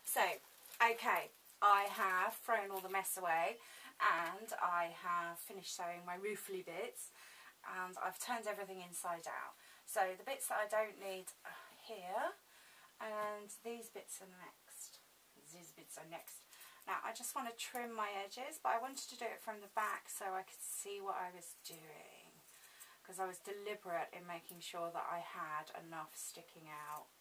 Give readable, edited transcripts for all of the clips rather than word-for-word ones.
So, okay, I have thrown all the mess away and I have finished sewing my roofly bits and I've turned everything inside out. So the bits that I don't need are here and these bits are next. These bits are next. Now I just want to trim my edges, but I wanted to do it from the back so I could see what I was doing, because I was deliberate in making sure that I had enough sticking out.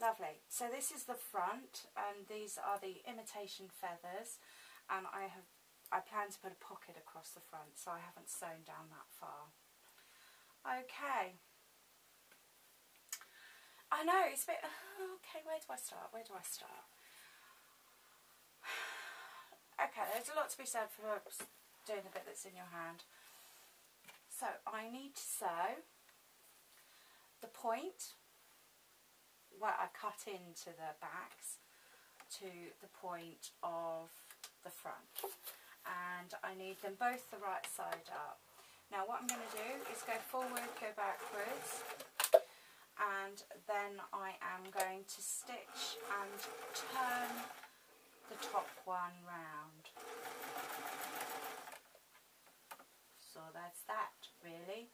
Lovely. So this is the front and these are the imitation feathers, and I plan to put a pocket across the front, so I haven't sewn down that far. Okay. I know, it's a bit... Okay, where do I start? Where do I start? Okay, there's a lot to be said for doing the bit that's in your hand. So I need to sew the point where I cut into the backs to the point of the front, and I need them both the right side up. Now what I'm going to do is go forward, go backwards, and then I am going to stitch and turn the top one round. So that's that, really.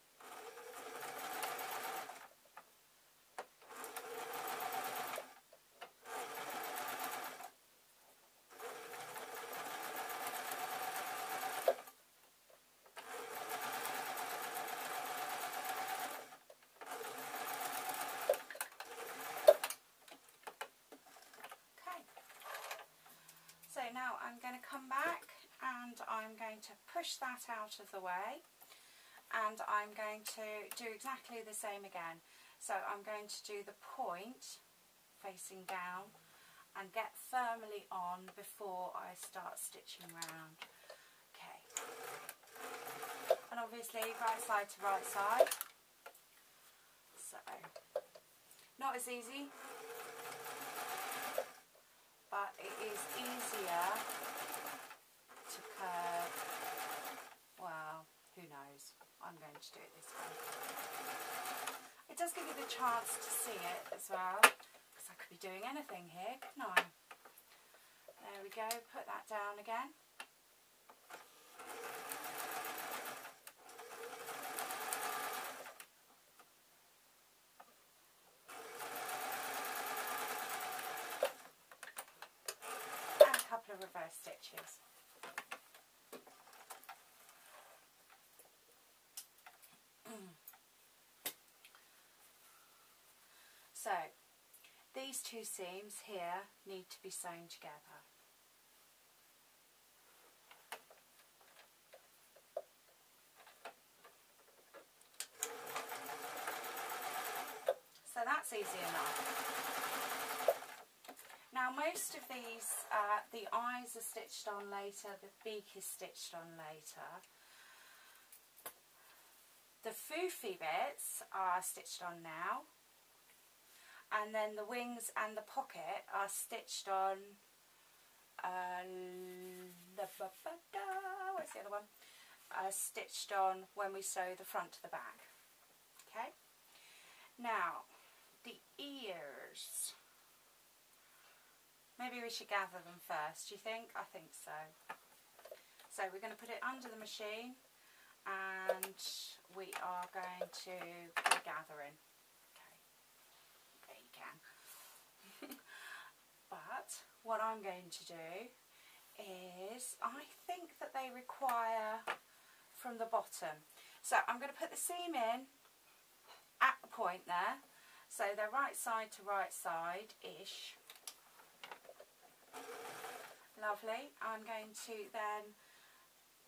So now I'm going to come back and I'm going to push that out of the way, and I'm going to do exactly the same again. So I'm going to do the point facing down and get firmly on before I start stitching round. Okay. And obviously right side to right side. So not as easy, but it is easier to curve. Well, who knows? I'm going to do it this way. It does give you the chance to see it as well, because I could be doing anything here, couldn't I? There we go, put that down again. Of reverse stitches. So these two seams here need to be sewn together. So that's easy enough. Now most of these, the eyes are stitched on later, the beak is stitched on later. The foofy bits are stitched on now, and then the wings and the pocket are stitched on, what's the other one? Stitched on when we sew the front to the back. Okay, now the ears. Maybe we should gather them first, do you think? I think so. So we're going to put it under the machine and we are going to put a gather in. Okay, there you can. But what I'm going to do is, I think that they require from the bottom. So I'm going to put the seam in at the point there. So they're right side to right side-ish. Lovely. I'm going to then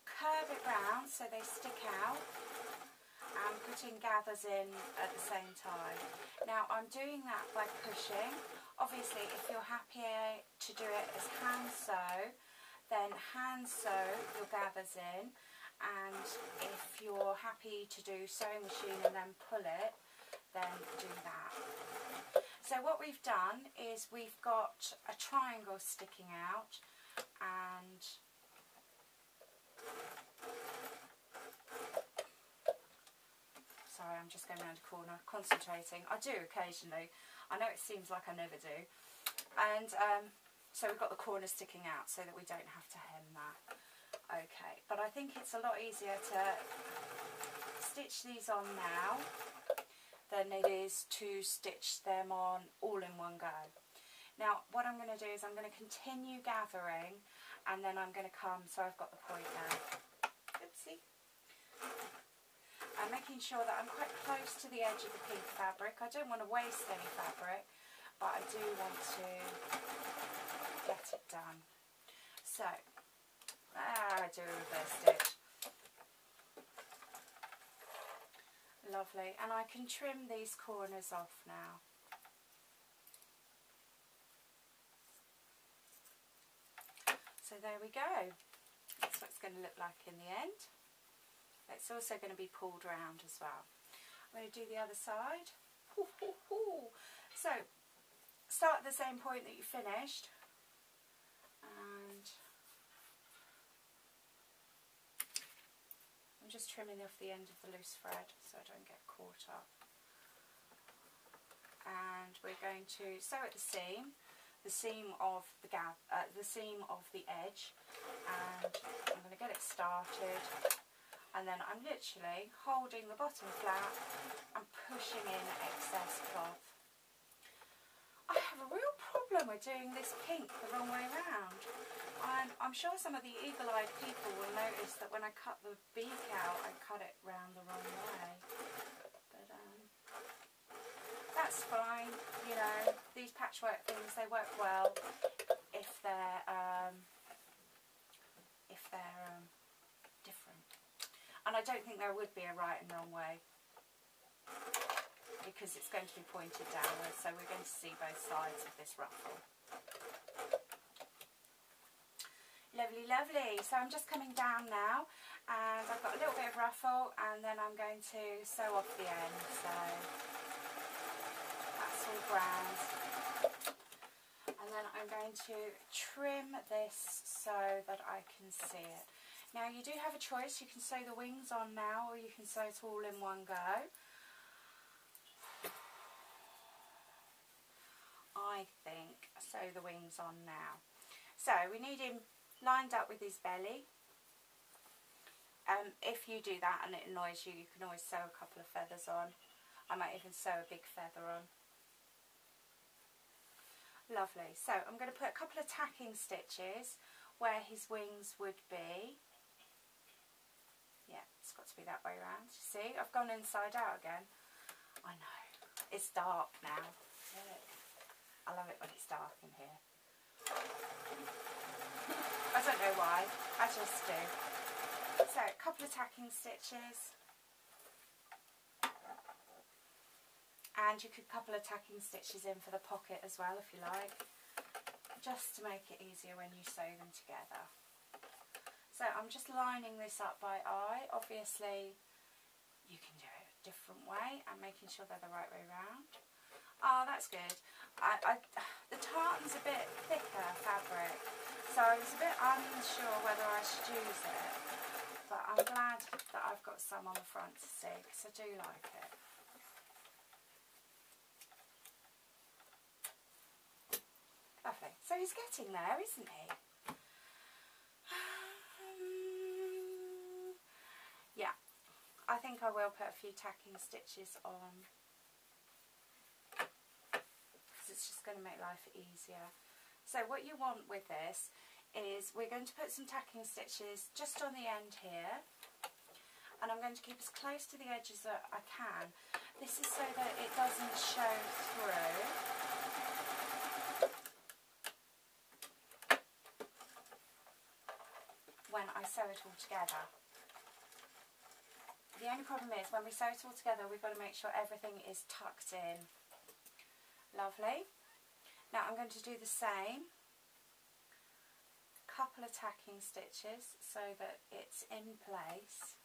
curve it round so they stick out and putting gathers in at the same time. Now I'm doing that by pushing. Obviously if you're happy to do it as hand sew, then hand sew your gathers in, and if you're happy to do sewing machine and then pull it, then do that. So what we've done is we've got a triangle sticking out, and so Sorry, I'm just going around a corner, concentrating. I do occasionally. I know it seems like I never do. And so we've got the corner sticking out so that we don't have to hem that. Okay, but I think it's a lot easier to stitch these on now than it is to stitch them on all in one go. Now what I'm going to do is I'm going to continue gathering, and then I'm going to come, so I've got the point now. Oopsie. I'm making sure that I'm quite close to the edge of the pink fabric. I don't want to waste any fabric, but I do want to get it done. So, I do a reverse stitch. Lovely, and I can trim these corners off now. So there we go. That's what it's going to look like in the end. It's also going to be pulled round as well. I'm going to do the other side. So, start at the same point that you finished, and I'm just trimming off the end of the loose thread so I don't get caught up. And we're going to sew at the seam of the gap, the seam of the edge, and I'm going to get it started. And then I'm literally holding the bottom flat and pushing in excess cloth. I have a real problem with doing this pink the wrong way around. I'm sure some of the eagle-eyed people will notice that when I cut the beak out, I cut it round the wrong way. But that's fine, you know, these patchwork things, they work well if they're different. And I don't think there would be a right and wrong way, because it's going to be pointed downwards, so we're going to see both sides of this ruffle. Lovely, lovely. So I'm just coming down now, and I've got a little bit of ruffle, and then I'm going to sew off the end. So that's all grand. And then I'm going to trim this so that I can see it. Now you do have a choice. You can sew the wings on now, or you can sew it all in one go. I think sew the wings on now. So we need him lined up with his belly. If you do that and it annoys you, you can always sew a couple of feathers on. I might even sew a big feather on. Lovely. So I'm going to put a couple of tacking stitches where his wings would be. Yeah, it's got to be that way around. You see, I've gone inside out again. I know. It's dark now. Look. I love it when it's dark in here. I don't know why. I just do. So, a couple of tacking stitches. And you could couple of tacking stitches in for the pocket as well, if you like. Just to make it easier when you sew them together. So I'm just lining this up by eye. Obviously you can do it a different way and making sure they're the right way round. Oh, that's good. The tartan's a bit thicker fabric, so I was a bit unsure whether I should use it, but I'm glad that I've got some on the front to see, because I do like it. Lovely. So he's getting there, isn't he? Yeah, I think I will put a few tacking stitches on, because it's just going to make life easier. So what you want with this is we're going to put some tacking stitches just on the end here, and I'm going to keep as close to the edge as I can. This is so that it doesn't show through. When I sew it all together. The only problem is when we sew it all together, we've got to make sure everything is tucked in. Lovely. Now I'm going to do the same. Couple of tacking stitches so that it's in place.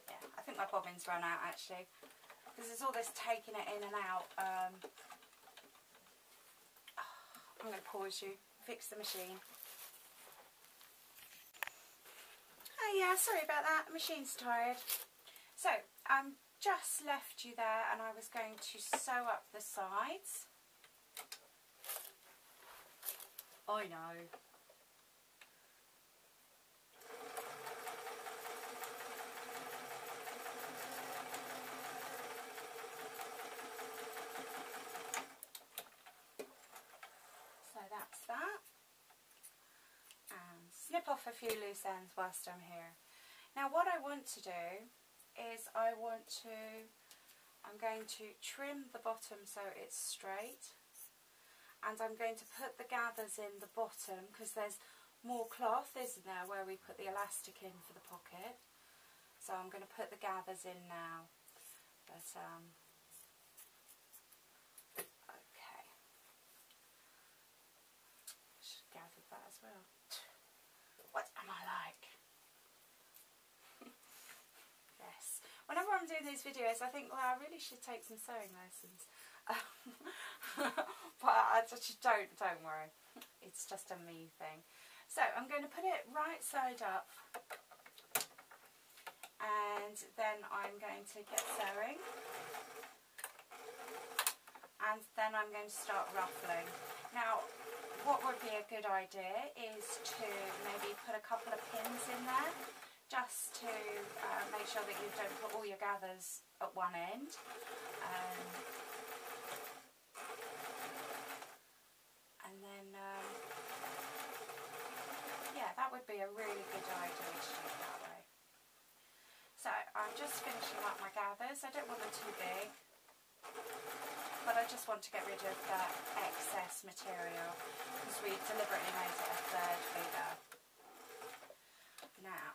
Yeah, I think my bobbin's run out actually, because there's all this taking it in and out. I'm going to pause you, fix the machine. Oh yeah, sorry about that, the machine's tired. So, just left you there and I was going to sew up the sides. I know. So that's that. And snip off a few loose ends whilst I'm here. Now what I want to do is I'm going to trim the bottom so it's straight, and I'm going to put the gathers in the bottom because there's more cloth, isn't there, where we put the elastic in for the pocket. So I'm going to put the gathers in now. But okay, I should have gathered that as well. What am I like? Yes. Whenever I'm doing these videos, I think, well, I really should take some sewing lessons. But I just don't worry. It's just a me thing. So I'm going to put it right side up, and then I'm going to get sewing, and then I'm going to start ruffling. Now, what would be a good idea is to maybe put a couple of pins in there, just to make sure that you don't put all your gathers at one end. And then, yeah, that would be a really good idea to do it that way. So, I'm just finishing up my gathers. I don't want them too big, but I just want to get rid of that excess material because we deliberately made it a third bigger. Now,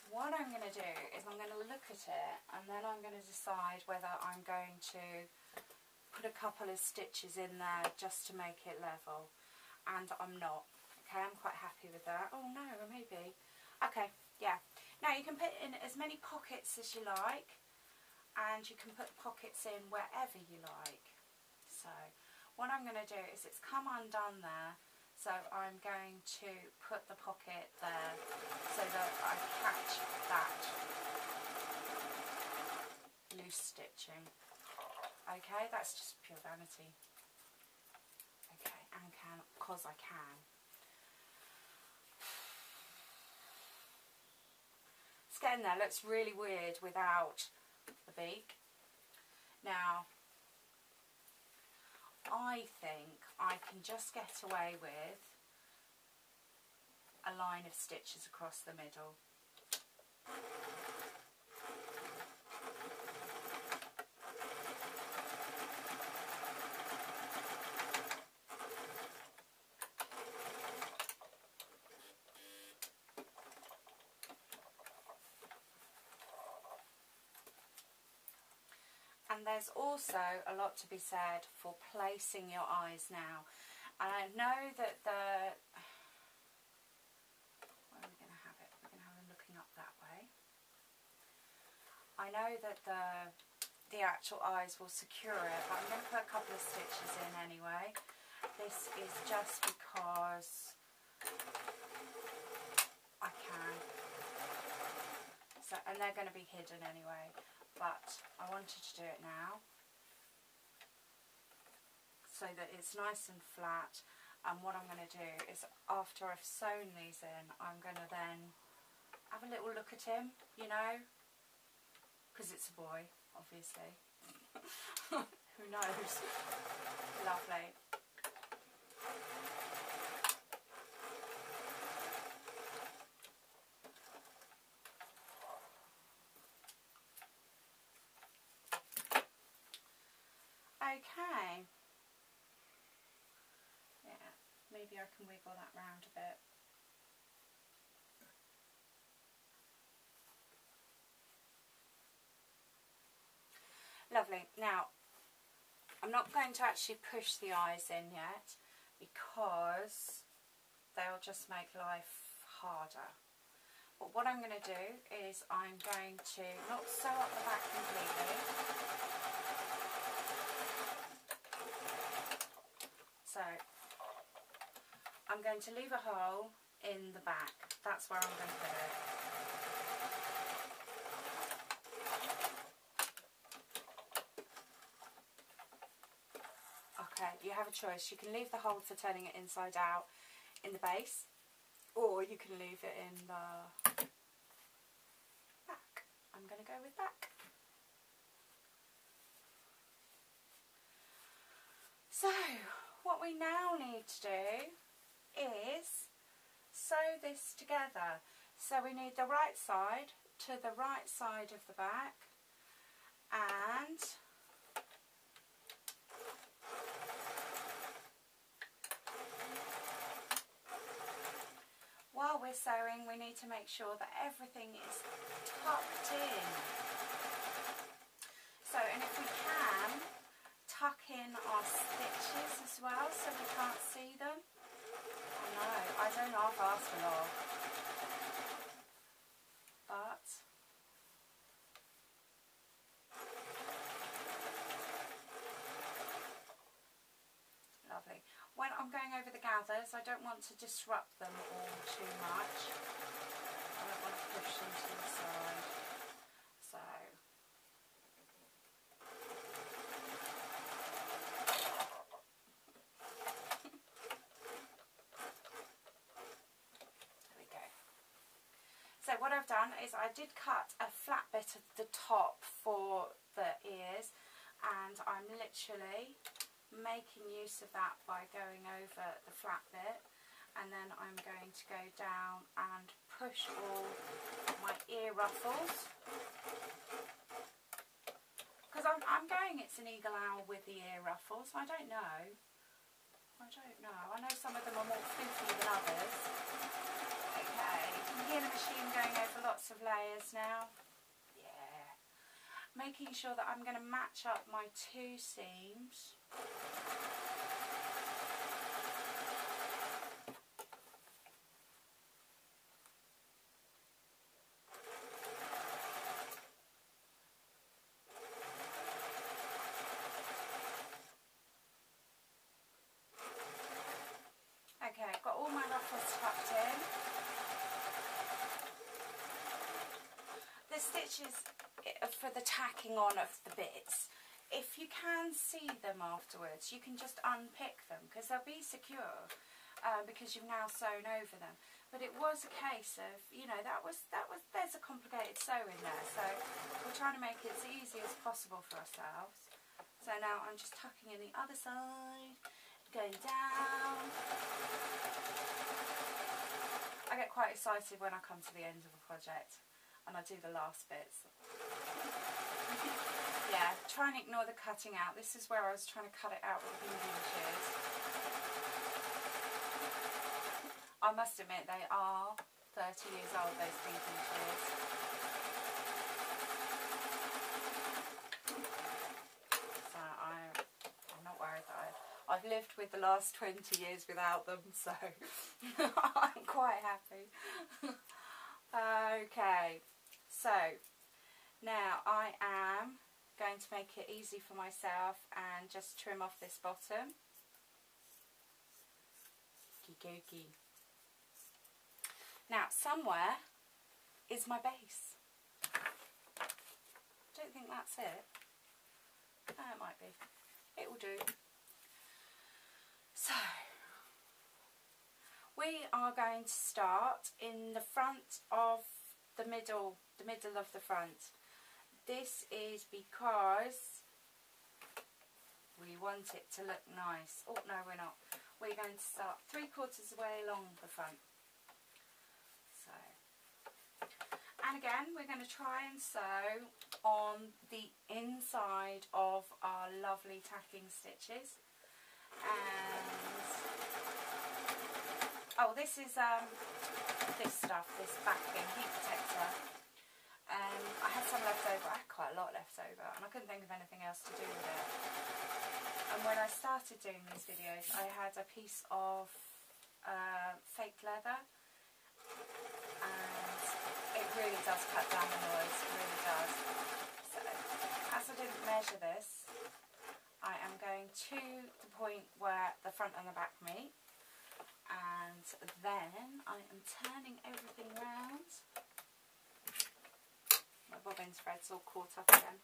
what I'm going to do is I'm going to look at it, and then I'm going to decide whether I'm going to put a couple of stitches in there just to make it level, and I'm not. Okay, I'm quite happy with that. Oh no, maybe. Okay, yeah. Now you can put in as many pockets as you like, and you can put pockets in wherever you like. So what I'm going to do is, it's come undone there, so I'm going to put the pocket there so that I catch that loose stitching. Okay, that's just pure vanity. Okay, and because I can. It's getting there. Looks really weird without the beak. Now, I think I can just get away with a line of stitches across the middle. And there's also a lot to be said for placing your eyes now. And I know that where are we going to have it? We're going to have them looking up that way. I know that the actual eyes will secure it, but I'm going to put a couple of stitches in anyway. This is just because I can. So, and they're going to be hidden anyway. But I wanted to do it now so that it's nice and flat. And what I'm going to do is, after I've sewn these in, I'm going to then have a little look at him, you know, because it's a boy, obviously. Who knows? Lovely. Okay, yeah, maybe I can wiggle that round a bit. Lovely. Now, I'm not going to actually push the eyes in yet because they'll just make life harder. But what I'm going to do is I'm going to not sew up the back completely. So I'm going to leave a hole in the back. That's where I'm going to put it. Okay, you have a choice. You can leave the hole for turning it inside out in the base, or you can leave it in the back. I'm going to go with back. So, what we now need to do is sew this together. So we need the right side to the right side of the back, and while we're sewing, we need to make sure that everything is tucked in. So, and if we can, tuck in our stitches as well so we can't see them. I know, I don't know, I've asked a lot. But lovely. When I'm going over the gathers, I don't want to disrupt them all too much. I don't want to push them to the side. So there we go. So what I've done is I did cut a flat bit of the top for the ears, and I'm literally making use of that by going over the flat bit, and then I'm going to go down and push all my ear ruffles, because I'm going it's an eagle owl with the ear ruffles. I don't know. I know some of them are more floofy than others. Okay, you can hear the machine going over lots of layers now. Yeah, making sure that I'm going to match up my two seams. Okay, I've got all my ruffles tucked in. The stitches for the tacking on of the bits, if you can see them afterwards, you can just unpick them because they'll be secure because you've now sewn over them. But it was a case of, you know, there's a complicated sew in there, so we're trying to make it as easy as possible for ourselves. So now I'm just tucking in the other side, going down. I get quite excited when I come to the end of a project and I do the last bits. Yeah, try and ignore the cutting out. This is where I was trying to cut it out with the Indian shears. I must admit they are 30 years old, those Indian shears. So I'm not worried that I've lived with the last 20 years without them, so I'm quite happy. Okay, so now I am going to make it easy for myself and just trim off this bottom. Okey-dokey. Now somewhere is my base. Don't think that's it. Oh, it might be. It will do. So we are going to start in the front of the middle of the front. This is because we want it to look nice. Oh no, we're not. We're going to start 3/4 of the way along the front. So, and again we're going to try and sew on the inside of our lovely tacking stitches. And oh, this is this stuff, this backing heat protector. I had some left over. I had quite a lot left over, and I couldn't think of anything else to do with it. And when I started doing these videos, I had a piece of fake leather, and it really does cut down the noise. It really does. So, as I didn't measure this, I am going to the point where the front and the back meet, and then I am turning everything round. My bobbin thread's all caught up again,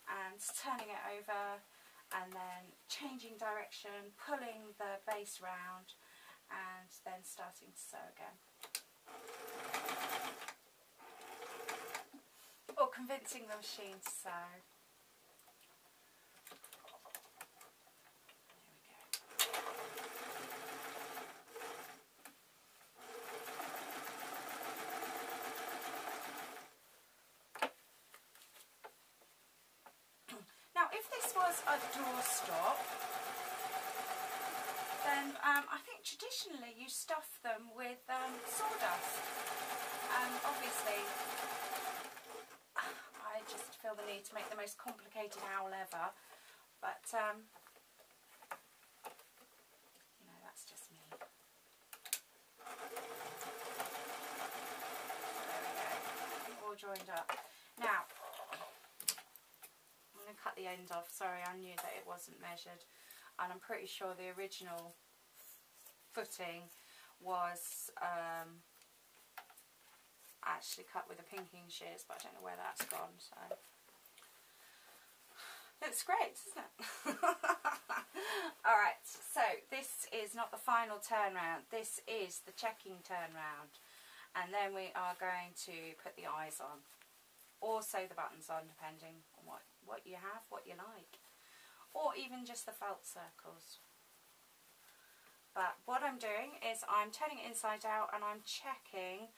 and turning it over, and then changing direction, pulling the base round, and then starting to sew again. Or convincing the machine to sew. Now, if this was a doorstop, then I think traditionally you stuff them with sawdust. Obviously, I just feel the need to make the most complicated owl ever, but you know, that's just me. There we go, all joined up. Now, I'm going to cut the end off. Sorry, I knew that it wasn't measured, and I'm pretty sure the original footing was actually cut with the pinking shears, but I don't know where that's gone. So looks great, doesn't it? Alright, so this is not the final turn round, this is the checking turn round, and then we are going to put the eyes on, or sew the buttons on, depending on what you have, what you like, or even just the felt circles. But what I'm doing is I'm turning it inside out and I'm checking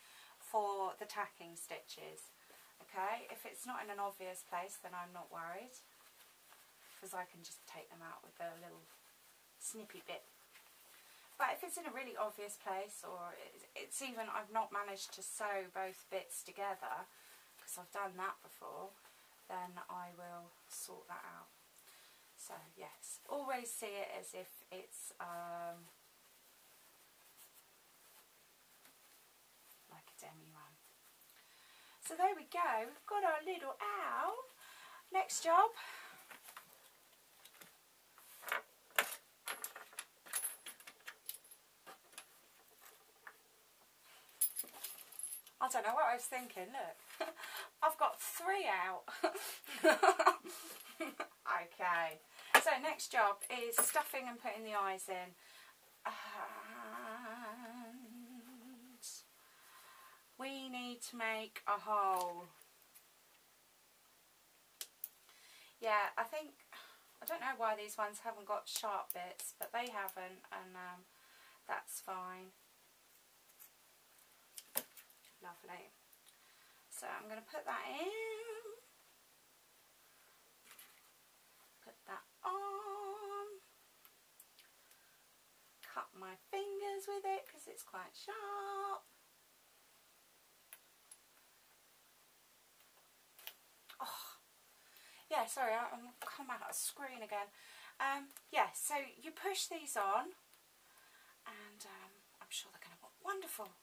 for the tacking stitches. Okay, if it's not in an obvious place, then I'm not worried, because I can just take them out with a little snippy bit. But if it's in a really obvious place, or it's even I've not managed to sew both bits together, because I've done that before, then I will sort that out. So yes, always see it as if it's like a demi run. So there we go, we've got our little owl. Next job. I don't know what I was thinking, look. I've got 3 out. Okay, so next job is stuffing and putting the eyes in. And we need to make a hole. Yeah, I don't know why these ones haven't got sharp bits, but they haven't, and that's fine. Lovely. So I'm going to put that in. Put that on. Cut my fingers with it because it's quite sharp. Oh, yeah, sorry, I'm come out of screen again. Yeah, so you push these on, and I'm sure they're going to look wonderful.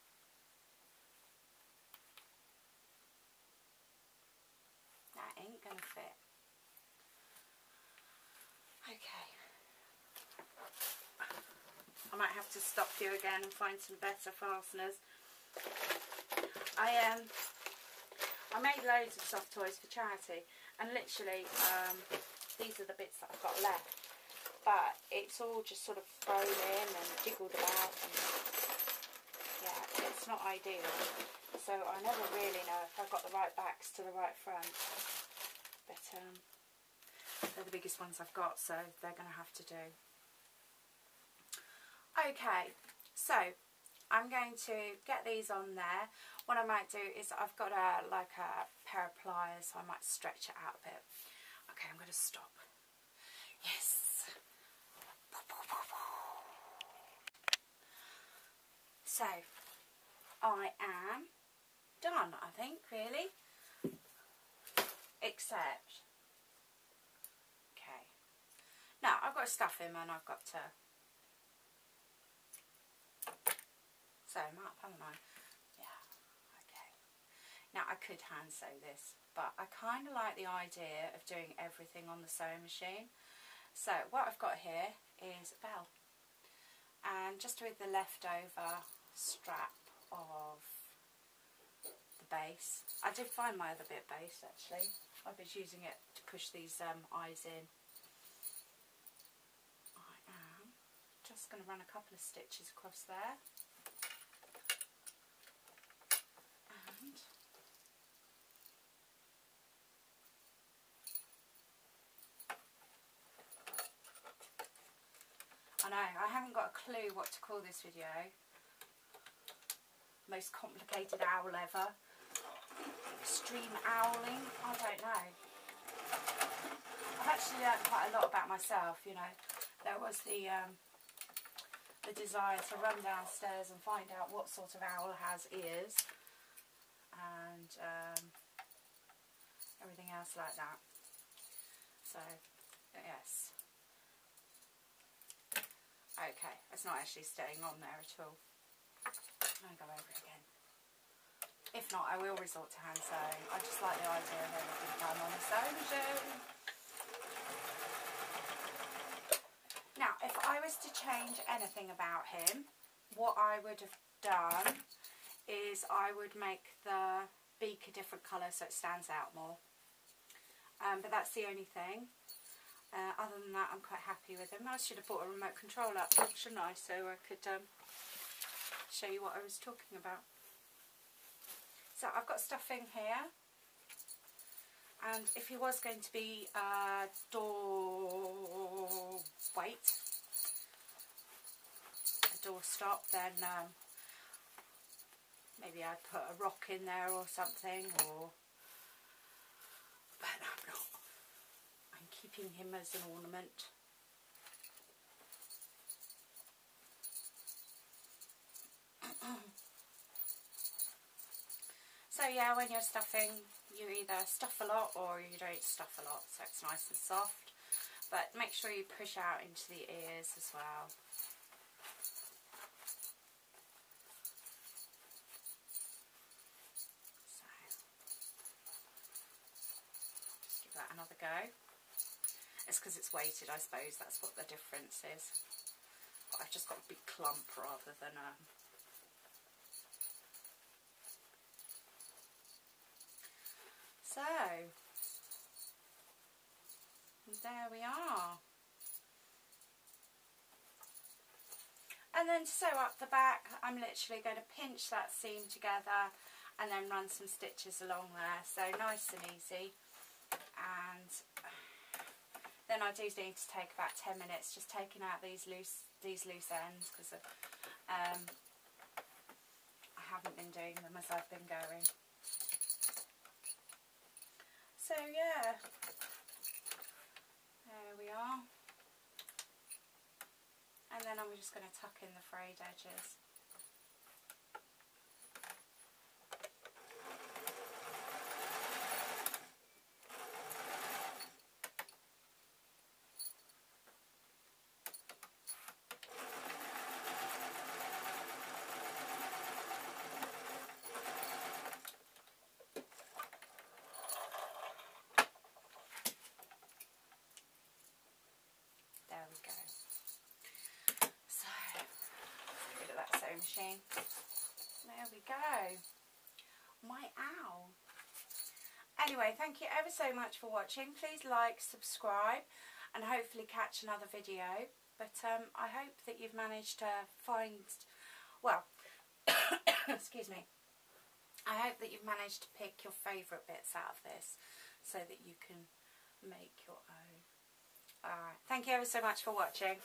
That ain't going to fit. Okay. I might have to stop you again and find some better fasteners. I made loads of soft toys for charity, and literally these are the bits that I've got left, but it's all just sort of thrown in and jiggled about, and yeah, it's not ideal. So I never really know if I've got the right backs to the right front, but they're the biggest ones I've got, so they're going to have to do. Okay, so I'm going to get these on there. What I might do is I've got like a pair of pliers, so I might stretch it out a bit. Okay, I'm going to stop. Yes. So I am done, I think, really. Except, okay. Now I've got to stuff him, and I've got to sew him up, haven't I? Yeah, okay. Now I could hand sew this, but I kind of like the idea of doing everything on the sewing machine. So what I've got here is a bell. and just with the leftover strap of the base. I did find my other bit base actually. I was using it to push these eyes in. I am just going to run a couple of stitches across there. And I know, I haven't got a clue what to call this video. Most complicated owl ever. Extreme owling, I don't know. I've actually learned quite a lot about myself, you know. There was the desire to run downstairs and find out what sort of owl has ears. And everything else like that. So, yes. Okay, it's not actually staying on there at all. I'm going to go over it again. If not, I will resort to hand sewing. I just like the idea of everything done on a sewing machine. Now, if I was to change anything about him, what I would have done is I would make the beak a different colour so it stands out more. But that's the only thing. Other than that, I'm quite happy with him. I should have brought a remote control up, shouldn't I, so I could show you what I was talking about. So I've got stuffing here, and if he was going to be door weight, a door stop, then maybe I'd put a rock in there or something, or but I'm not. I'm keeping him as an ornament. So yeah, when you're stuffing, you either stuff a lot or you don't stuff a lot, so it's nice and soft. But make sure you push out into the ears as well. So, just give that another go. It's because it's weighted, I suppose, that's what the difference is. But I've just got a big clump rather than a... So, there we are. And then to sew up the back, I'm literally going to pinch that seam together and then run some stitches along there. So nice and easy. And then I do need to take about 10 minutes just taking out these loose ends because I haven't been doing them as I've been going. So yeah, there we are. And then I'm just going to tuck in the frayed edges. There we go. So, let's get rid of that sewing machine. There we go. My owl. Anyway, thank you ever so much for watching. Please like, subscribe, and hopefully catch another video. But I hope that you've managed to find, well, excuse me. I hope that you've managed to pick your favourite bits out of this so that you can make your own. Alright, thank you ever so much for watching.